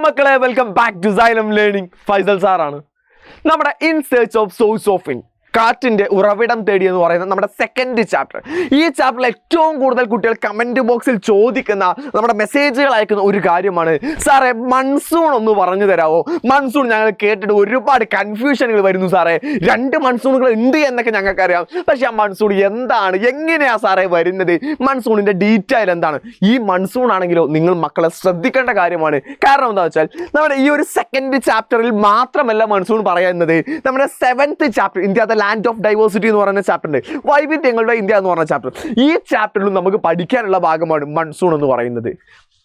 മക്കളെ welcome back to Xylem learning. Faisal സാറാണ്. നമ്മുടെ in search of source of in കാറ്റിന്റെ ഉറവിടം തേടി എന്ന് പറയുന്നത് നമ്മുടെ സെക്കൻഡ് ചാപ്റ്റർ. ഈ ചാപ്റ്ററിൽ ഏറ്റവും കൂടുതൽ കുട്ടികൾ കമന്റ് ബോക്സിൽ ചോദിക്കുന്ന നമ്മുടെ മെസ്സേജുകൾ അയക്കുന്ന ഒരു കാര്യമാണ്, സാറേ മൺസൂൺ ഒന്ന് പറഞ്ഞു തരാമോ? മൺസൂൺ ഞങ്ങൾ കേട്ടിട്ട് ഒരുപാട് കൺഫ്യൂഷനുകൾ വരുന്നു സാറേ. 2 മൺസൂണുകൾ ഉണ്ട് എന്നൊക്കെ ഞങ്ങൾക്കറിയാം, പക്ഷെ ആ മൺസൂൺ എന്താണ്, എങ്ങനെയാ സാറേ വരുന്നത്, മൺസൂണിന്റെ ഡീറ്റെയിൽ എന്താണ്? ഈ മൺസൂൺ ആണെങ്കിലോ നിങ്ങൾ മക്കളെ ശ്രദ്ധിക്കേണ്ട കാര്യമാണ്. കാരണം എന്താ വെച്ചാൽ നമ്മുടെ ഈ ഒരു സെക്കൻഡ് ചാപ്റ്ററിൽ മാത്രമല്ല മൺസൂൺ പറയുന്നത്, നമ്മുടെ 7th chapter India the land of diversity എന്ന് പറയുന്ന ചാപ്റ്റർ ഉണ്ട്, വൈവിധ്യങ്ങളുടെ ഇന്ത്യ എന്ന് പറഞ്ഞ ചാപ്റ്റർ. ഈ ചാപ്റ്ററിലും നമുക്ക് പഠിക്കാനുള്ള ഭാഗമാണ് മൺസൂൺ എന്ന് പറയുന്നത്.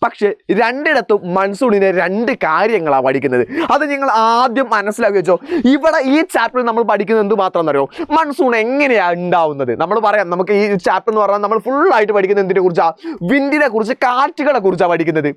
പക്ഷെ രണ്ടിടത്തും മൺസൂണിനെ 2 കാര്യങ്ങളാണ് പഠിക്കുന്നത്. അത് നിങ്ങൾ ആദ്യം മനസ്സിലാക്കി വെച്ചോ. ഇവിടെ ഈ ചാപ്റ്ററിൽ നമ്മൾ പഠിക്കുന്നത് എന്ത് മാത്രം എന്നറിയോ? മൺസൂൺ എങ്ങനെയാണ് ഉണ്ടാവുന്നത്. നമ്മൾ പറയാം, നമുക്ക് ഈ ചാപ്റ്റർ എന്ന് പറഞ്ഞാൽ നമ്മൾ ഫുള്ളായിട്ട് പഠിക്കുന്നത് എന്തിനെ കുറിച്ചാണ്? വിൻഡിനെ കുറിച്ച്, കാറ്റുകളെ കുറിച്ചാണ് പഠിക്കുന്നത്.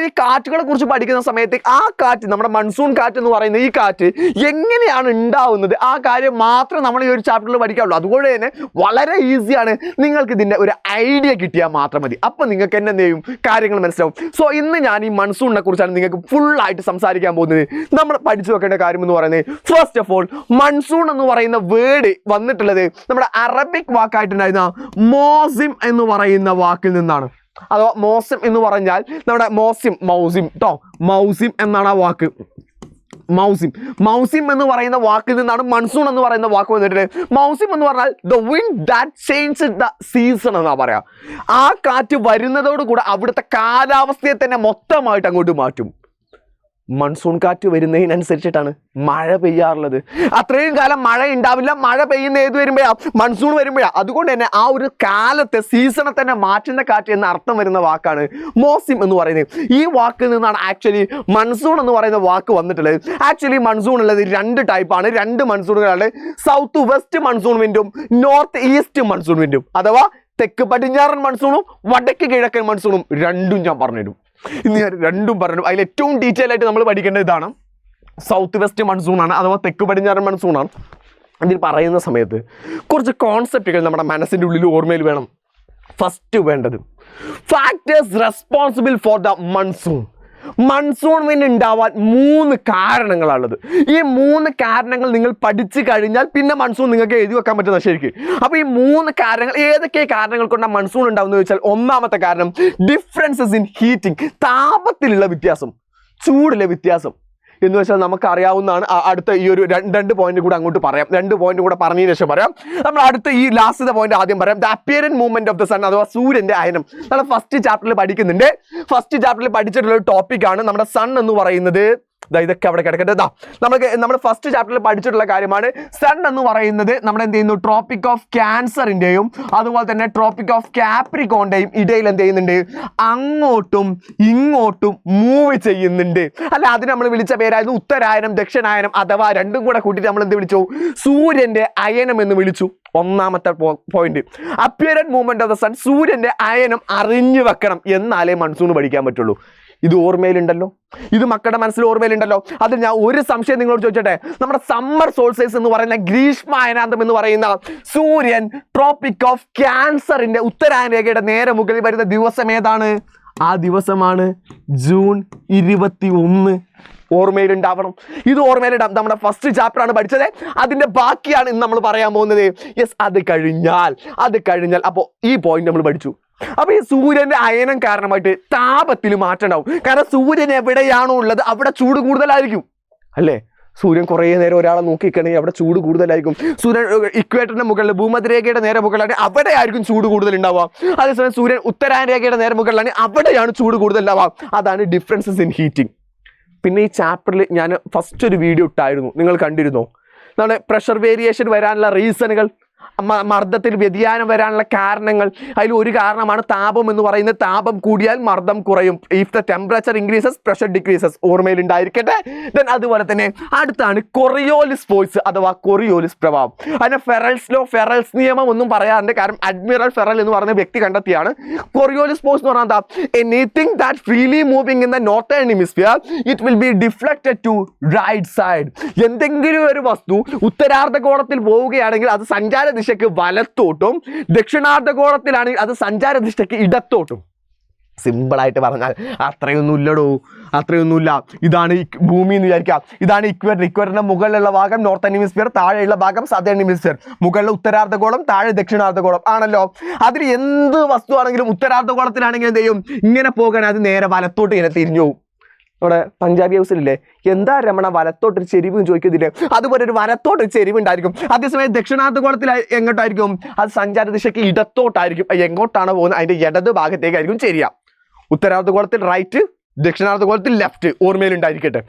ഈ കാറ്റുകളെ കുറിച്ച് പഠിക്കുന്ന സമയത്ത് ആ കാറ്റ്, നമ്മുടെ മൺസൂൺ കാറ്റ് എന്ന് പറയുന്ന ഈ കാറ്റ് എങ്ങനെയാണ് ഉണ്ടാവുന്നത്, ആ കാര്യം മാത്രം നമ്മൾ ഈ ഒരു ചാപ്റ്ററിൽ പഠിക്കാവുള്ളൂ. അതുകൊണ്ട് തന്നെ വളരെ ഈസിയാണ്. നിങ്ങൾക്ക് ഇതിൻ്റെ ഒരു ഐഡിയ കിട്ടിയാൽ മാത്രം മതി. അപ്പം നിങ്ങൾക്ക് എന്ത് ചെയ്യും, കാര്യങ്ങൾ മനസ്സിലാവും. സോ ഇന്ന് ഞാൻ ഈ മൺസൂണിനെ കുറിച്ചാണ് നിങ്ങൾക്ക് ഫുള്ളായിട്ട് സംസാരിക്കാൻ പോകുന്നത്. നമ്മൾ പഠിച്ചു വെക്കേണ്ട കാര്യം എന്ന് പറയുന്നത്, ഫസ്റ്റ് ഓഫ് ഓൾ മൺസൂൺ എന്ന് പറയുന്ന വേർഡ് വന്നിട്ടുള്ളത് നമ്മുടെ അറബിക് വാക്കായിട്ടുണ്ടായിരുന്ന മോസിം എന്ന് പറയുന്ന വാക്കിൽ നിന്നാണ്. അഥവാ മോസിം എന്ന് പറഞ്ഞാൽ നമ്മുടെ മൗസിം എന്നാണ് ആ വാക്ക്. മൗസിം എന്ന് പറയുന്ന വാക്കിൽ നിന്നാണ് മൺസൂൺ എന്ന് പറയുന്ന വാക്ക് വന്നിട്ടുള്ളത്. മൗസിം എന്ന് പറഞ്ഞാൽ the wind that change the season എന്നാ പറയാ. ആ കാറ്റ് വരുന്നതോടുകൂടെ അവിടുത്തെ കാലാവസ്ഥയെ തന്നെ മൊത്തമായിട്ട് അങ്ങോട്ട് മാറ്റും. മൺസൂൺ കാറ്റ് വരുന്നതിനനുസരിച്ചിട്ടാണ് മഴ പെയ്യാറുള്ളത്. അത്രയും കാലം മഴ ഉണ്ടാവില്ല. മഴ പെയ്യുന്ന ഏത് വരുമ്പോഴാണ്? മൺസൂൺ വരുമ്പോഴാണ്. അതുകൊണ്ട് തന്നെ ആ ഒരു കാലത്തെ സീസണെ തന്നെ മാറ്റുന്ന കാറ്റ് എന്ന അർത്ഥം വരുന്ന വാക്കാണ് മോസിം എന്ന് പറയുന്നത്. ഈ വാക്കിൽ നിന്നാണ് ആക്ച്വലി മൺസൂൺ എന്ന് പറയുന്ന വാക്ക് വന്നിട്ടുള്ളത്. ആക്ച്വലി മൺസൂൺ ഉള്ളത് 2 ടൈപ്പാണ്, 2 മൺസൂണുകളാണ്. സൗത്ത് വെസ്റ്റ് മൺസൂൺ വിൻഡും നോർത്ത് ഈസ്റ്റ് മൺസൂൺ വിൻഡും, അഥവാ തെക്ക് പടിഞ്ഞാറൻ മൺസൂണും വടക്ക് കിഴക്കൻ മൺസൂണും. രണ്ടും ഞാൻ പറഞ്ഞുതരും. ഇന്ന് ഞാൻ 2 പറഞ്ഞു. അതിൽ ഏറ്റവും ഡീറ്റെയിൽ ആയിട്ട് നമ്മൾ പഠിക്കേണ്ടത് ഇതാണ്. സൗത്ത് വെസ്റ്റ് മൺസൂൺ ആണ്, അഥവാ തെക്ക് പടിഞ്ഞാറൻ മൺസൂൺ ആണ്. ഇതിൽ പറയുന്ന സമയത്ത് കുറച്ച് കോൺസെപ്റ്റുകൾ നമ്മുടെ മനസ്സിൻ്റെ ഉള്ളിൽ ഓർമ്മയിൽ വേണം. ഫസ്റ്റ് വേണ്ടത് factors responsible for the monsoon. Monsoon wind ഉണ്ടാവാൻ 3 കാരണങ്ങളാണുള്ളത്. ഈ 3 കാരണങ്ങൾ നിങ്ങൾ പഠിച്ചു കഴിഞ്ഞാൽ പിന്നെ മൺസൂൺ നിങ്ങൾക്ക് എഴുതി വെക്കാൻ പറ്റുന്ന ശരിക്കും. അപ്പോൾ ഈ 3 കാരണങ്ങൾ ഏതൊക്കെ കാരണങ്ങൾ കൊണ്ടാണ് മൺസൂൺ ഉണ്ടാവുന്നത് ചോദിച്ചാൽ, ഒന്നാമത്തെ കാരണം ഡിഫറൻസസ് ഇൻ ഹീറ്റിംഗ്, താപത്തിലുള്ള വ്യത്യാസം, ചൂടിലെ വ്യത്യാസം എന്ന് വെച്ചാൽ നമുക്ക് അറിയാവുന്നതാണ്. അടുത്ത ഈ ഒരു 2 പോയിന്റ് കൂടെ അങ്ങോട്ട് പറയാം. 2 പോയിന്റ് കൂടെ പറഞ്ഞതിന് ശേഷം പറയാം. നമ്മൾ അടുത്ത ഈ ലാസ്റ്റത്തെ പോയിന്റ് ആദ്യം പറയാം. The apparent movement of the sun, അഥവാ സൂര്യന്റെ അയനം. നമ്മൾ ഫസ്റ്റ് ചാപ്റ്ററിൽ പഠിക്കുന്നുണ്ട്. ഫസ്റ്റ് ചാപ്റ്ററിൽ പഠിച്ചിട്ടുള്ള ഒരു ടോപ്പിക്കാണ് നമ്മുടെ സൺ എന്ന് പറയുന്നത്. ഇതൊക്കെ അവിടെ കിടക്കട്ടെ. നമ്മൾ ഫസ്റ്റ് ചാപ്റ്ററിൽ പഠിച്ചിട്ടുള്ള കാര്യമാണ്. സൺ എന്ന് പറയുന്നത് നമ്മുടെ എന്ത് ചെയ്യുന്നു, ട്രോപ്പിക് ഓഫ് ക്യാൻസറിന്റെയും അതുപോലെ തന്നെ ട്രോപ്പിക് ഓഫ് കാപ്രിക്കോണിന്റെയും ഇടയിൽ എന്ത് ചെയ്യുന്നുണ്ട്, അങ്ങോട്ടും ഇങ്ങോട്ടും മൂവ് ചെയ്യുന്നുണ്ട്. അല്ല, അതിന് നമ്മൾ വിളിച്ച പേരായിരുന്നു ഉത്തരായനം, ദക്ഷിണായനം, അഥവാ രണ്ടും കൂടെ കൂട്ടിയിട്ട് നമ്മൾ എന്ത് വിളിച്ചു, സൂര്യന്റെ അയനം എന്ന് വിളിച്ചു. ഒന്നാമത്തെ point, apparent movement of the sun. സൂര്യന്റെ അയനം അറിഞ്ഞു വെക്കണം, എന്നാലേ മൺസൂൺ പഠിക്കാൻ പറ്റുള്ളൂ. ഇത് ഓർമ്മയിലുണ്ടല്ലോ, ഇത് മക്കളുടെ മനസ്സിൽ ഓർമ്മയിലുണ്ടല്ലോ. അതിൽ ഞാൻ ഒരു സംശയം നിങ്ങളോട് ചോദിച്ചോട്ടെ. നമ്മുടെ സമ്മർ സോൾസ്റ്റേഴ്സ് എന്ന് പറയുന്ന ഗ്രീഷ്മ അയനാന്തം എന്ന് പറയുന്ന സൂര്യൻ ട്രോപ്പിക് ഓഫ് ക്യാൻസറിന്റെ ഉത്തരായന രേഖയുടെ നേരെ മുകളിൽ വരുന്ന ദിവസം ഏതാണ്? ആ ദിവസമാണ് ജൂൺ 21. ഓർമ്മയിലുണ്ടാവണം. ഇത് ഓർമ്മയിലുണ്ടാവും. നമ്മുടെ ഫസ്റ്റ് ചാപ്റ്റർ ആണ് പഠിച്ചത്. അതിന്റെ ബാക്കിയാണ് ഇന്ന് നമ്മൾ പറയാൻ പോകുന്നത്. യെസ്, അത് കഴിഞ്ഞാൽ അപ്പോൾ ഈ പോയിന്റ് നമ്മൾ പഠിച്ചു. അപ്പൊ ഈ സൂര്യന്റെ അയനം കാരണമായിട്ട് താപത്തിൽ മാറ്റം ഉണ്ടാവും. കാരണം സൂര്യൻ എവിടെയാണോ ഉള്ളത് അവിടെ ചൂട് കൂടുതലായിരിക്കും, അല്ലേ? സൂര്യൻ കുറേ നേരം ഒരാളെ നോക്കിക്കണമെങ്കിൽ അവിടെ ചൂട് കൂടുതലായിരിക്കും. സൂര്യൻ ഇക്വേറ്ററിന്റെ മുകളിൽ, ഭൂമധ്യരേഖയുടെ നേരെ മുകളിലാണ്, അവിടെ ആയിരിക്കും ചൂട് കൂടുതൽ ഉണ്ടാവുക. അതേസമയം സൂര്യൻ ഉത്തരായന രേഖയുടെ നേരെ മുകളിലാണ്, അവിടെയാണ് ചൂട് കൂടുതൽ ഉണ്ടാവുക. അതാണ് ഡിഫറൻസസ് ഇൻ ഹീറ്റിംഗ്. പിന്നെ ഈ ചാപ്റ്ററിൽ ഞാൻ ഫസ്റ്റ് ഒരു വീഡിയോ ഇട്ടായിരുന്നു, നിങ്ങൾ കണ്ടിരുന്നോ? നമ്മുടെ പ്രഷർ വേരിയേഷൻ വരാനുള്ള റീസണുകൾ, മർദ്ദത്തിൽ വ്യതിയാനം വരാനുള്ള കാരണങ്ങൾ. അതിൽ ഒരു കാരണമാണ് താപം എന്ന് പറയുന്നത്. താപം കൂടിയാൽ മർദ്ദം കുറയും. If the temperature increases pressure decreases. ഓർമ്മയിൽ ഉണ്ടായിരിക്കട്ടെ. ദെൻ അതുപോലെ തന്നെ അടുത്താണ് കൊറിയോലിസ് ഫോഴ്സ് അഥവാ കൊറിയോലിസ് പ്രഭാവം. അതിന് ഫെറൽസ് നിയമം ഒന്നും പറയാറുണ്ട്, കാരണം അഡ്മിറൽ ഫെറൽ എന്ന് പറയുന്ന വ്യക്തി കണ്ടെത്തിയാണ്. കൊറിയോലിസ് ഫോഴ്സ് എന്ന് പറഞ്ഞാൽ anything that freely moving in the northern hemisphere it will be deflected to right side. എന്തെങ്കിലും ഒരു വസ്തു ഉത്തരാർദ്ധഗോളത്തിൽ പോവുകയാണെങ്കിൽ അത് സഞ്ചാര ദിശയ്ക്ക് വലത്തോട്ടും, ദക്ഷിണാർദ്ധഗോളത്തിലാണെങ്കിൽ അത് സഞ്ചാര ദിശയ്ക്ക് ഇടത്തോട്ടും. സിമ്പിളായിട്ട് പറഞ്ഞാൽ അത്രയൊന്നുമില്ലടോ, അത്രയൊന്നുമില്ല. ഇതാണ് ഭൂമി എന്ന് വിചാരിക്കാം. ഇതാണ് ഇക്വേറ്റർ. ഇക്വേറ്ററിന്റെ മുകളിലുള്ള ഭാഗം നോർത്തേൺ ഹെമിസ്ഫിയർ, താഴെയുള്ള ഭാഗം സദേൺ ഹെമിസ്ഫിയർ. മുകളിൽ ഉത്തരാർദ്ധഗോളം, താഴെ ദക്ഷിണാർദ്ധഗോളം ആണല്ലോ. അതിൽ എന്ത് വസ്തുവാണെങ്കിലും ഉത്തരാർദ്ധഗോളത്തിലാണെങ്കിൽ എന്ത് ചെയ്യും, ഇങ്ങനെ പോകാൻ അത് നേരെ വലത്തോട്ട് ഇങ്ങനെ തിരിഞ്ഞു പോകും. നമ്മുടെ പഞ്ചാബി ഹൗസിലില്ലേ, എന്താ രമണ വലത്തോട്ടൊരു ചെരിവ് ചോദിക്കുന്നില്ലേ, അതുപോലെ ഒരു വലത്തോട്ടൊരു ചെരിവ് ഉണ്ടായിരിക്കും. അതേസമയം ദക്ഷിണാർദ്ധഗോളത്തിൽ എങ്ങോട്ടായിരിക്കും, അത് സഞ്ചാര ദിശയ്ക്ക് ഇടത്തോട്ടായിരിക്കും. എങ്ങോട്ടാണ് പോകുന്നത് അതിന്റെ ഇടത് ഭാഗത്തേക്കായിരിക്കും ചെരിയ. ഉത്തരാർദ്ധഗോളത്തിൽ റൈറ്റ്, ദക്ഷിണാർദ്ധഗോളത്തിൽ ലെഫ്റ്റ്. ഓർമ്മയിലുണ്ടായിരിക്കട്ടെ.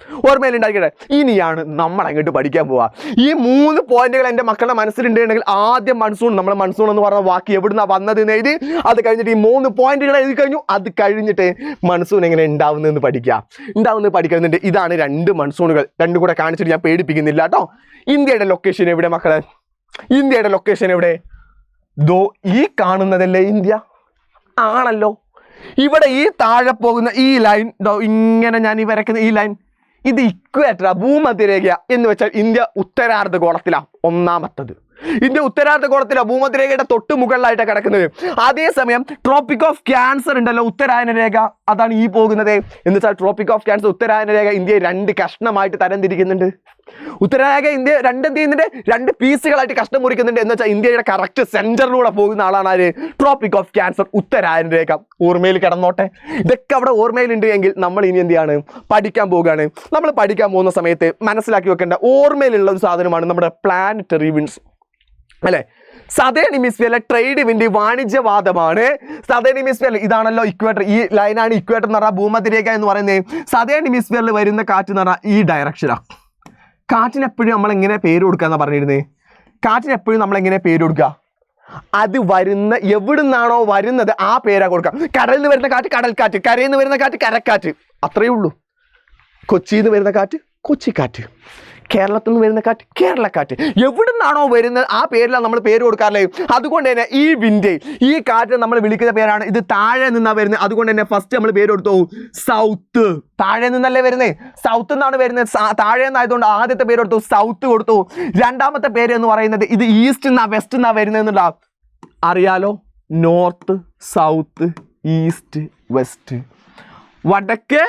ഇനിയാണ് നമ്മൾ അങ്ങോട്ട് പഠിക്കാൻ പോവുക. ഈ 3 പോയിന്റുകൾ എൻ്റെ മക്കളുടെ മനസ്സിലുണ്ടെങ്കിൽ ആദ്യം മൺസൂൺ, നമ്മൾ മൺസൂൺ എന്ന് പറഞ്ഞ വാക്ക് എവിടുന്നാ വന്നത് എന്ന് എഴുതി, അത് കഴിഞ്ഞിട്ട് ഈ 3 പോയിന്റുകൾ എഴുതി കഴിഞ്ഞു. അത് കഴിഞ്ഞിട്ട് മൺസൂൺ എങ്ങനെ ഉണ്ടാവുന്നതെന്ന് പഠിക്കുന്നുണ്ട്. ഇതാണ് 2 മൺസൂണുകൾ. രണ്ടും കൂടെ കാണിച്ചിട്ട് ഞാൻ പേടിപ്പിക്കുന്നില്ല കേട്ടോ. ഇന്ത്യയുടെ ലൊക്കേഷൻ എവിടെ മക്കളെ? ഇന്ത്യയുടെ ലൊക്കേഷൻ എവിടെ? ദോ ഈ കാണുന്നതല്ലേ ഇന്ത്യ? ആണല്ലോ. ഇവിടെ ഈ താഴെ പോകുന്ന ഈ ലൈൻ, ഇങ്ങനെ ഞാൻ ഈ വരയ്ക്കുന്ന ഈ ലൈൻ, ഇത് ഇക്വേറ്റർ, ഭൂമധ്യരേഖ എന്ന് വെച്ചാൽ ഇന്ത്യ ഉത്തരാർദ്ധഗോളത്തിലാണ് ഒന്നാമത്തത്. ഇന്ത്യ ഉത്തരാർദ്ധഗോളത്തിലെ ഭൂമധ്യരേഖയുടെ തൊട്ട് മുകളിലായിട്ടാണ് കിടക്കുന്നത്. അതേസമയം ട്രോപ്പിക് ഓഫ് ക്യാൻസർ ഉണ്ടല്ലോ, ഉത്തരായന രേഖ, അതാണ് ഈ പോകുന്നത്. എന്ന് വെച്ചാൽ ട്രോപ്പിക് ഓഫ് ക്യാൻസർ, ഉത്തരായന രേഖ ഇന്ത്യയെ 2 കഷ്ണമായിട്ട് തരംതിരിക്കുന്നുണ്ട്. ഉത്തരായന ഇന്ത്യ 2 പീസുകളായിട്ട് കഷ്ണം മുറിക്കുന്നുണ്ട്. എന്ന് വെച്ചാൽ ഇന്ത്യയുടെ കറക്റ്റ് സെന്ററിലൂടെ പോകുന്ന ആളാണ് ആര്? ട്രോപ്പിക് ഓഫ് ക്യാൻസർ, ഉത്തരായന രേഖ. ഓർമ്മയിൽ കിടന്നോട്ടെ. ഇതൊക്കെ അവിടെ ഓർമ്മയിലുണ്ട് എങ്കിൽ നമ്മൾ ഇനി എന്ത് ചെയ്യാണ്, പഠിക്കാൻ പോവുകയാണ്. നമ്മൾ പഠിക്കാൻ പോകുന്ന സമയത്ത് മനസ്സിലാക്കി വെക്കേണ്ട ഓർമ്മയിലുള്ള ഒരു സാധനമാണ് നമ്മുടെ പ്ലാനറ്ററി വിൻഡ്സ് അല്ലെ. സദേൺ ഹെമിസ്ഫിയറിലെ ട്രേഡ് വിൻഡ് വാണിജ്യവാദമാണ്. സദേൺ ഹെമിസ്ഫിയറിൽ ഇതാണല്ലോ ഇക്വേറ്റർ, ഈ ലൈനാണ് ഇക്വേറ്റർ എന്ന് പറഞ്ഞാൽ ഭൂമധ്യരേഖ എന്ന് പറയുന്നത്. സദേൺ ഹെമിസ്ഫിയറിൽ വരുന്ന കാറ്റ് എന്ന് പറഞ്ഞാൽ ഈ ഡയറക്ഷനാണ്. കാറ്റിന് എപ്പോഴും നമ്മൾ എങ്ങനെ പേര് കൊടുക്കുക എന്നാണ് പറഞ്ഞിരുന്നത്. കാറ്റിന് എപ്പോഴും നമ്മൾ എങ്ങനെ പേര് കൊടുക്കുക, അത് വരുന്ന എവിടുന്നാണോ വരുന്നത് ആ പേരാ കൊടുക്കാം. കടലിൽ നിന്ന് വരുന്ന കാറ്റ് കടൽക്കാറ്റ്, കരയിൽ നിന്ന് വരുന്ന കാറ്റ് കരക്കാറ്റ്, അത്രയേ ഉള്ളൂ. കൊച്ചിയിൽ നിന്ന് വരുന്ന കാറ്റ് കൊച്ചിക്കാറ്റ്, കേരളത്തിൽ നിന്ന് വരുന്ന കാറ്റ് കേരളക്കാറ്റ്, എവിടുന്നാണോ വരുന്നത് ആ പേരിലാണ് നമ്മൾ പേര് കൊടുക്കാറില്ലേ. അതുകൊണ്ട് തന്നെ ഈ വിൻഡ്, ഈ കാറ്റ് നമ്മൾ വിളിക്കുന്ന പേരാണ്. ഇത് താഴെ നിന്നാണ് വരുന്നത്. അതുകൊണ്ട് തന്നെ ഫസ്റ്റ് നമ്മൾ പേര് കൊടുത്തു സൗത്ത്. താഴെ നിന്നല്ലേ വരുന്നത്, സൗത്ത് നിന്നാണ് വരുന്നത്. താഴെ നിന്നായതുകൊണ്ട് ആദ്യത്തെ പേര് കൊടുത്തു സൗത്ത് കൊടുത്തു. രണ്ടാമത്തെ പേര് എന്ന് പറയുന്നത് ഇത് ഈസ്റ്റ് നിന്നാ വെസ്റ്റ് നിന്നാ വരുന്നത് എന്നുള്ള അറിയാലോ. നോർത്ത്, സൗത്ത്, ഈസ്റ്റ്, വെസ്റ്റ്, വടക്ക്,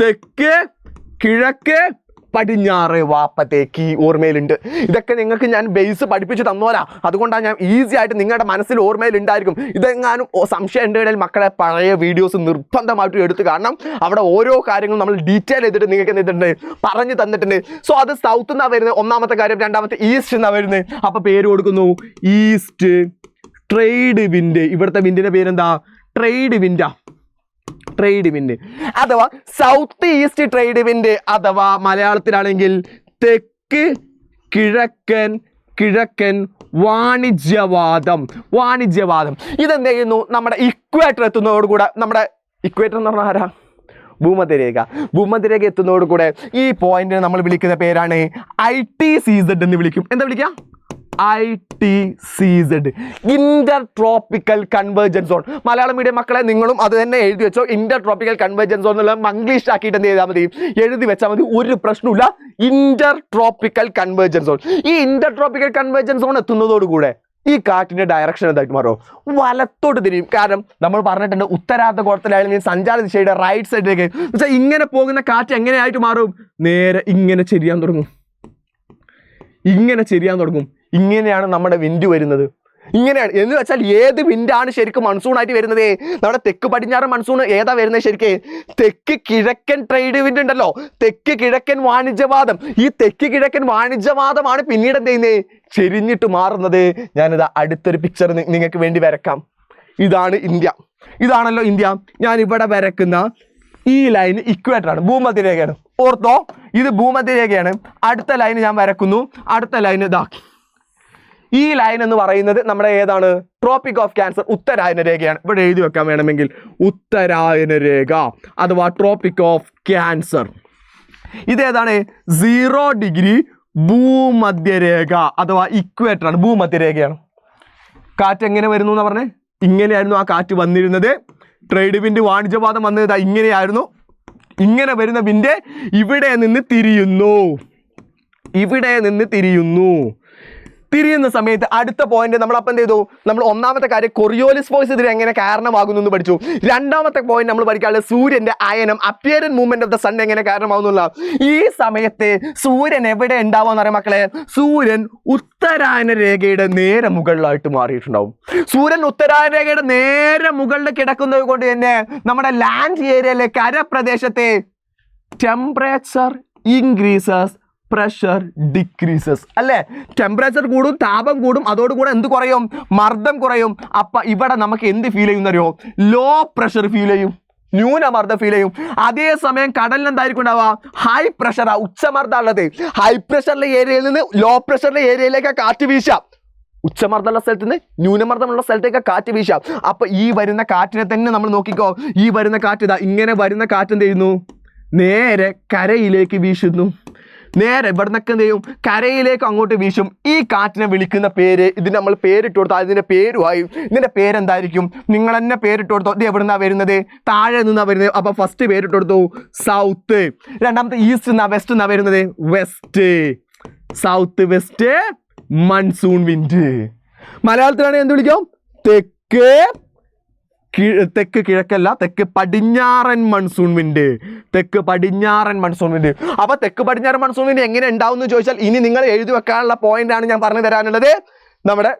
തെക്ക്, കിഴക്ക്, പടിഞ്ഞാറ്, വാപ്പത്തേക്ക്. ഓർമ്മയിലുണ്ട്. ഇതൊക്കെ നിങ്ങൾക്ക് ഞാൻ ബേസ് പഠിപ്പിച്ച് തന്നോരാ. അതുകൊണ്ടാണ് ഞാൻ ഈസി ആയിട്ട് നിങ്ങളുടെ മനസ്സിൽ ഓർമ്മയിലുണ്ടായിരിക്കും. ഇതെങ്ങാനും സംശയം ഉണ്ടെങ്കിൽ മക്കളെ പഴയ വീഡിയോസ് നിർബന്ധമായിട്ട് എടുത്ത് കാണണം. അവിടെ ഓരോ കാര്യങ്ങളും നമ്മൾ ഡീറ്റെയിൽ ചെയ്തിട്ട് നിങ്ങൾക്ക് എന്തിട്ടുണ്ട് പറഞ്ഞു തന്നിട്ടുണ്ട്. സോ അത് സൗത്ത് നിന്നാണ് വരുന്നത് ഒന്നാമത്തെ കാര്യം. രണ്ടാമത്തെ ഈസ്റ്റ് എന്നാണ് വരുന്നത്. അപ്പോൾ പേര് കൊടുക്കുന്നു ഈസ്റ്റ് ട്രേഡ് വിൻഡ്. ഇവിടുത്തെ വിൻഡിൻ്റെ പേരെന്താ? ട്രേഡ് വിൻഡാ. ട്രേഡ് വിൻഡ് അഥവാ സൗത്ത് ഈസ്റ്റ് ട്രേഡ് വിൻഡ്, അഥവാ മലയാളത്തിലാണെങ്കിൽ തെക്ക് കിഴക്കൻ വാണിജ്യവാദം. ഇതെന്ത് ചെയ്യുന്നു, നമ്മുടെ ഇക്വേറ്റർ എത്തുന്നതോടുകൂടെ, നമ്മുടെ ഇക്വേറ്റർ എന്ന് പറഞ്ഞാൽ ആരാ? ഭൂമധ്യരേഖ എത്തുന്നതോടുകൂടെ ഈ പോയിന്റിനെ നമ്മൾ വിളിക്കുന്ന പേരാണ് ITCZ എന്ന് വിളിക്കും. എന്താ വിളിക്കുക? ITCZ, Inter tropical convergence zone. Malayalam medium മക്കളെ നിങ്ങളും അത് തന്നെ എഴുതി വെച്ചോ. ഇന്റർ ട്രോപ്പിക്കൽ കൺവേർജൻസ് സോൺ എന്നുള്ള മംഗ്ലീഷ് ആക്കിയിട്ട് എന്ത് ചെയ്താൽ മതി, എഴുതി വെച്ചാൽ മതി. ഒരു പ്രശ്നമില്ല. Inter tropical convergence zone. ഈ ഇന്റർ ട്രോപ്പിക്കൽ കൺവേർജൻസ് സോൺ എത്തുന്നതോടുകൂടെ ഈ കാറ്റിന്റെ ഡയറക്ഷൻ എന്തായിട്ട് മാറും? വലത്തോട്ട് തിരിയും. കാരണം നമ്മൾ പറഞ്ഞിട്ടുണ്ട് ഉത്തരാർദ്ധഗോളത്തിലായാലും സഞ്ചാര ദിശയുടെ റൈറ്റ് സൈഡിലേക്ക് വെച്ചാൽ ഇങ്ങനെ പോകുന്ന കാറ്റ് എങ്ങനെയായിട്ട് മാറും? നേരെ ഇങ്ങനെ ചെരിയാൻ തുടങ്ങും. ഇങ്ങനെയാണ് നമ്മുടെ വിൻഡ് വരുന്നത്. ഇങ്ങനെയാണ് എന്ന് വെച്ചാൽ ഏത് വിൻഡാണ് ശരിക്കും മൺസൂണായിട്ട് വരുന്നത്? നമ്മുടെ തെക്ക് പടിഞ്ഞാറ് മൺസൂൺ ഏതാ വരുന്നത് ശരിക്ക്? തെക്ക് കിഴക്കൻ ട്രേഡ് വിൻഡ് ഉണ്ടല്ലോ, തെക്ക് കിഴക്കൻ വാണിജ്യവാദം. ഈ തെക്ക് കിഴക്കൻ വാണിജ്യവാദമാണ് പിന്നീട് എന്ത് ചെയ്യുന്നത്? ചെരിഞ്ഞിട്ട് മാറുന്നത്. ഞാനിത് അടുത്തൊരു പിക്ചർ നിങ്ങൾക്ക് വേണ്ടി വരക്കാം. ഇതാണ് ഇന്ത്യ. ഇതാണല്ലോ ഇന്ത്യ. ഞാൻ ഇവിടെ വരക്കുന്ന ഈ ലൈൻ ഇക്വേറ്ററാണ്, ഭൂമധ്യരേഖയാണ്. ഓർത്തോ, ഇത് ഭൂമധ്യരേഖയാണ്. അടുത്ത ലൈൻ ഞാൻ വരക്കുന്നു. അടുത്ത ലൈൻ ഇതാ. ഈ ലൈൻ എന്ന് പറയുന്നത് നമ്മുടെ ഏതാണ്? ട്രോപ്പിക് ഓഫ് ക്യാൻസർ, ഉത്തരായന രേഖയാണ്. ഇവിടെ എഴുതി വെക്കാൻ വേണമെങ്കിൽ ഉത്തരായന രേഖ അഥവാ ട്രോപ്പിക് ഓഫ് ക്യാൻസർ. ഇതേതാണ്? 0 ഡിഗ്രി ഭൂമധ്യരേഖ അഥവാ ഇക്വേറ്റർ ആണ്, ഭൂമധ്യരേഖയാണ്. കാറ്റ് എങ്ങനെ വരുന്നു എന്ന് പറഞ്ഞേ? ഇങ്ങനെയായിരുന്നു ആ കാറ്റ് വന്നിരുന്നത്. ട്രേഡ് വിൻഡ് വാണിജ്യവാദം വന്നത് ഇങ്ങനെയായിരുന്നു. ഇങ്ങനെ വരുന്ന വിൻഡ് ഇവിടെ നിന്ന് തിരിയുന്നു. തിരിയുന്ന സമയത്ത് അടുത്ത പോയിന്റ് നമ്മൾ അപ്പം എന്ത് ചെയ്തു? നമ്മൾ ഒന്നാമത്തെ കാര്യം കൊറിയോലിസ് ഫോഴ്സ് ഇതിന് എങ്ങനെ കാരണമാകുന്നു എന്ന് പഠിച്ചു. രണ്ടാമത്തെ പോയിന്റ് നമ്മൾ പഠിക്കാനുള്ളത് സൂര്യന്റെ അയനം appearance movement of the sun എങ്ങനെ കാരണമാകുന്നുള്ള. ഈ സമയത്ത് സൂര്യൻ എവിടെ ഉണ്ടാവാന്ന് പറയാം മക്കളെ? സൂര്യൻ ഉത്തരായന രേഖയുടെ നേരെ മുകളിലായിട്ട് മാറിയിട്ടുണ്ടാവും. സൂര്യൻ ഉത്തരായന രേഖയുടെ നേരെ മുകളിൽ കിടക്കുന്നത് കൊണ്ട് തന്നെ നമ്മുടെ ലാൻഡ് ഏരിയയിലെ കരപ്രദേശത്തെ ടെമ്പറേച്ചർ ഇൻക്രീസസ്, പ്രഷർ ഡിക്രീസസ് അല്ലേ? ടെമ്പറേച്ചർ കൂടും, താപം കൂടും, അതോടുകൂടെ എന്ത് കുറയും? മർദ്ദം കുറയും. അപ്പൊ ഇവിടെ നമുക്ക് എന്ത് ഫീൽ ചെയ്യുന്നറിയോ? ലോ പ്രഷർ ഫീൽ ചെയ്യും, ന്യൂനമർദ്ദം ഫീൽ ചെയ്യും. അതേസമയം കടലിൽ എന്തായിരിക്കും ഉണ്ടാവുക? ഹൈ പ്രഷർ, ഉച്ചമർദ്ദം ഉള്ളത്. ഹൈ പ്രഷറിലെ ഏരിയയിൽ നിന്ന് ലോ പ്രഷറിലെ ഏരിയയിലേക്ക് കാറ്റ് വീശാം. ഉച്ചമർദ്ദമുള്ള സ്ഥലത്ത് നിന്ന് ന്യൂനമർദ്ദമുള്ള സ്ഥലത്തേക്ക് കാറ്റ് വീശാം. അപ്പൊ ഈ വരുന്ന കാറ്റിനെ തന്നെ നമ്മൾ നോക്കിക്കോ. ഈ വരുന്ന കാറ്റ് ഇതാ ഇങ്ങനെ വരുന്ന കാറ്റ് എന്ത് ചെയ്യുന്നു? നേരെ കരയിലേക്ക് വീശുന്നു. നേരെ ഇവിടെ നിന്നൊക്കെ എന്ത് ചെയ്യും? കരയിലേക്ക് അങ്ങോട്ട് വീശും. ഈ കാറ്റിനെ വിളിക്കുന്ന പേര്, ഇതിന് നമ്മൾ പേരിട്ട് കൊടുത്താൽ ഇതിന്റെ പേരുമായി. ഇതിന്റെ പേരെന്തായിരിക്കും? നിങ്ങൾ തന്നെ പേരിട്ട് കൊടുത്തോ. ഇത് എവിടെ നിന്നാണ് വരുന്നത്? താഴെ നിന്നാണ് വരുന്നത്. അപ്പൊ ഫസ്റ്റ് പേരിട്ട് കൊടുത്തു സൗത്ത്. രണ്ടാമത്തെ ഈസ്റ്റ് എന്നാ വെസ്റ്റ് എന്നാ വരുന്നത്? West. South west monsoon wind. മലയാളത്തിലാണെങ്കിൽ എന്ത് വിളിക്കാം? തെക്ക് തെക്ക് കിഴക്കല്ല, തെക്ക് പടിഞ്ഞാറൻ മൺസൂൺ വിൻഡ്. തെക്ക് പടിഞ്ഞാറൻ മൺസൂൺ വിൻഡ്. അപ്പൊ തെക്ക് പടിഞ്ഞാറൻ മൺസൂൺ വിൻഡ് എങ്ങനെ ഉണ്ടാവും എന്ന് ചോദിച്ചാൽ ഇനി നിങ്ങൾ എഴുതി വെക്കാനുള്ള പോയിന്റ് ആണ് ഞാൻ പറഞ്ഞു തരാനുള്ളത്. നമ്മുടെ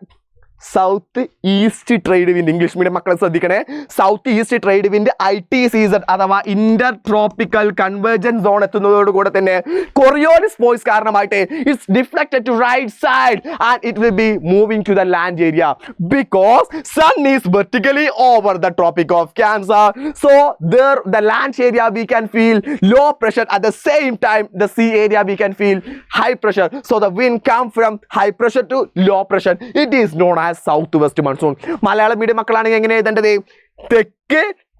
south east trade wind. English medium മക്കളെ ശ്രദ്ധിക്കണേ. South east trade wind ITCZ അഥവാ ഇന്റർ ട്രോപ്പിക്കൽ കൺവേർജൻസ് സോൺ എത്തുന്നതോടുകൂടെ തന്നെ കൊറിയോലിസ് ഫോഴ്സ് കാരണമായിട്ട് it's deflected to right side and it will be moving to the land area because sun is vertically over the Tropic of Cancer. So there the land area we can feel low pressure, at the same time the sea area we can feel high pressure. So the wind come from high pressure to low pressure. It is known as south west monsoon. Malayalam medium മക്കളാണെങ്കിൽ എങ്ങനെ എഴുതേണ്ടത്?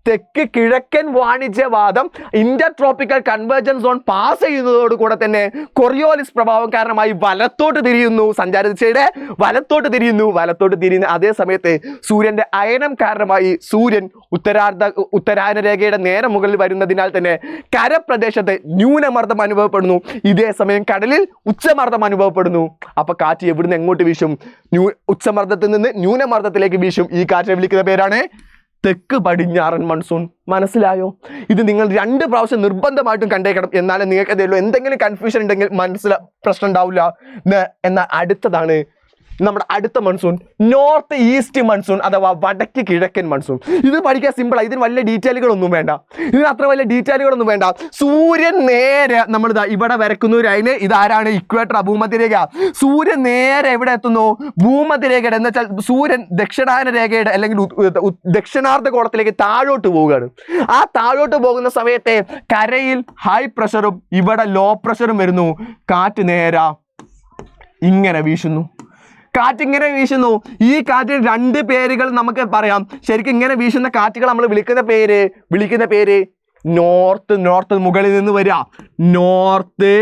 തെക്ക് കിഴക്കൻ വാണിജ്യവാദം inter tropical convergence zone pass ചെയ്യുന്നതോടുകൂടെ തന്നെ Coriolis പ്രഭാവം കാരണമായി വലത്തോട്ട് തിരിയുന്നു. സഞ്ചാരദിശയുടെ വലത്തോട്ട് തിരിയുന്നു. അതേ സമയത്ത് സൂര്യന്റെ അയനം കാരണമായി സൂര്യൻ ഉത്തരായന രേഖയുടെ നേരെ മുകളിൽ വരുന്നതിനാൽ തന്നെ കരപ്രദേശത്ത് ന്യൂനമർദ്ദം അനുഭവപ്പെടുന്നു. ഇതേ സമയം കടലിൽ ഉച്ചമർദ്ദം അനുഭവപ്പെടുന്നു. അപ്പൊ കാറ്റ് എവിടുന്ന് എങ്ങോട്ട് വീശും? ഉച്ചമർദ്ദത്തിൽ നിന്ന് ന്യൂനമർദ്ദത്തിലേക്ക് വീശും. ഈ കാറ്റിനെ വിളിക്കുന്ന പേരാണ് തെക്ക് പടിഞ്ഞാറൻ മൺസൂൺ. മനസ്സിലായോ? ഇത് നിങ്ങൾ 2 പ്രാവശ്യം നിർബന്ധമായിട്ടും കണ്ടേക്കണം. എന്നാലും നിങ്ങൾക്ക് എന്തെങ്കിലും എന്തെങ്കിലും കൺഫ്യൂഷൻ ഉണ്ടെങ്കിൽ പ്രശ്നം ഉണ്ടാവില്ല. എന്നാൽ അടുത്തതാണ് നമ്മുടെ അടുത്ത മൺസൂൺ, നോർത്ത് ഈസ്റ്റ് മൺസൂൺ അഥവാ വടക്ക് കിഴക്കൻ മൺസൂൺ. ഇത് പഠിക്കാൻ സിമ്പിളാണ്. ഇതിന് വലിയ ഡീറ്റെയിലുകളൊന്നും വേണ്ട. സൂര്യൻ നേരെ നമ്മൾ ഇവിടെ വരക്കുന്ന ഒരു അതിന് ഇതാരാണ്? ഇക്വേറ്റർ, ഭൂമധ്യരേഖ. സൂര്യൻ നേരെ എവിടെ എത്തുന്നു? ഭൂമധ്യരേഖയുടെ എന്ന് വെച്ചാൽ സൂര്യൻ ദക്ഷിണായന രേഖയുടെ അല്ലെങ്കിൽ ദക്ഷിണാർദ്ധ ഗോളത്തിലേക്ക് താഴോട്ട് പോവുകയാണ്. ആ താഴോട്ട് പോകുന്ന സമയത്തെ കരയിൽ ഹൈ പ്രഷറും ഇവിടെ ലോ പ്രഷറും വരുന്നു. കാറ്റ് നേരെ ഇങ്ങനെ വീശുന്നു. ഈ കാറ്റിന് 2 പേരുകൾ നമുക്ക് പറയാം. ശരിക്കും ഇങ്ങനെ വീശുന്ന കാറ്റുകൾ നമ്മൾ വിളിക്കുന്ന പേര് നോർത്ത് മുകളിൽ നിന്ന് വരിക. നോർത്ത്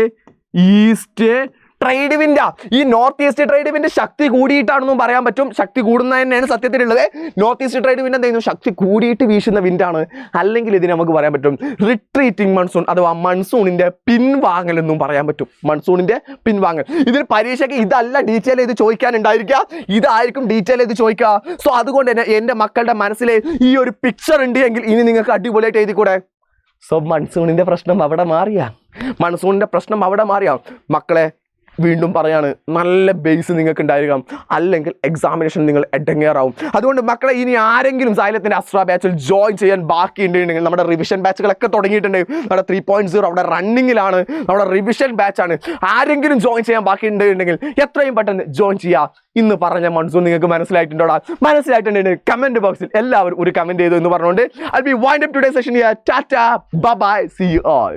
ഈസ്റ്റ് ട്രേഡ് വിൻഡാ. ഈ നോർത്ത് ഈസ്റ്റ് ട്രേഡ് വിൻഡ് ശക്തി കൂടിയിട്ടാണെന്നും പറയാൻ പറ്റും. ശക്തി കൂടുന്നത് തന്നെയാണ് സത്യത്തിലുള്ളത്. നോർത്ത് ഈസ്റ്റ് ട്രേഡ് വിൻഡ് എന്തായിരുന്നു? ശക്തി കൂടിയിട്ട് വീശുന്ന വിൻഡാണ്. അല്ലെങ്കിൽ ഇതിന് നമുക്ക് പറയാൻ പറ്റും റിട്രീറ്റിംഗ് മൺസൂൺ അഥവാ മൺസൂണിന്റെ പിൻവാങ്ങൽ എന്നും പറയാൻ പറ്റും. ഇതിൽ പരീക്ഷയ്ക്ക് ഇതല്ല ഡീറ്റെയിൽ ചെയ്ത് ചോദിക്കാനുണ്ടായിരിക്കുക, ഇതായിരിക്കും ഡീറ്റെയിൽ ചെയ്ത് ചോദിക്കുക. സോ അതുകൊണ്ട് തന്നെ എൻ്റെ മക്കളുടെ മനസ്സിൽ ഈ ഒരു പിക്ചർ ഉണ്ട് എങ്കിൽ ഇനി നിങ്ങൾക്ക് അടിപൊളിയായിട്ട് എഴുതിക്കൂടെ? സോ മൺസൂണിന്റെ പ്രശ്നം അവിടെ മാറിയാ മക്കളെ. വീണ്ടും പറയാണ്, നല്ല ബേസ് നിങ്ങൾക്ക് ഉണ്ടായിരിക്കണം, അല്ലെങ്കിൽ എക്സാമിനേഷൻ നിങ്ങൾ എഡങ്ങേറാവും. അതുകൊണ്ട് മക്കളെ ഇനി ആരെങ്കിലും സൈലത്തിൻ്റെ അസ്ട്ര ബാച്ചിൽ ജോയിൻ ചെയ്യാൻ ബാക്കിയുണ്ടെങ്കിൽ നമ്മുടെ റിവിഷൻ ബാച്ചുകളൊക്കെ തുടങ്ങിയിട്ടുണ്ട്. നമ്മുടെ 3.0 അവിടെ റണ്ണിങ്ങിലാണ്. നമ്മുടെ റിവിഷൻ ബാച്ചാണ്. ആരെങ്കിലും ജോയിൻ ചെയ്യാൻ ബാക്കിയുണ്ടെങ്കിൽ എത്രയും പെട്ടെന്ന് ജോയിൻ ചെയ്യുക. ഇന്ന് പറഞ്ഞ മൺസൂൺ നിങ്ങൾക്ക് മനസ്സിലായിട്ടുണ്ടെങ്കിൽ കമന്റ് ബോക്സിൽ എല്ലാവരും ഒരു കമന്റ് ചെയ്തു എന്ന് പറഞ്ഞുകൊണ്ട് I'll be wind up today's session here. Tata, bye bye, see you all.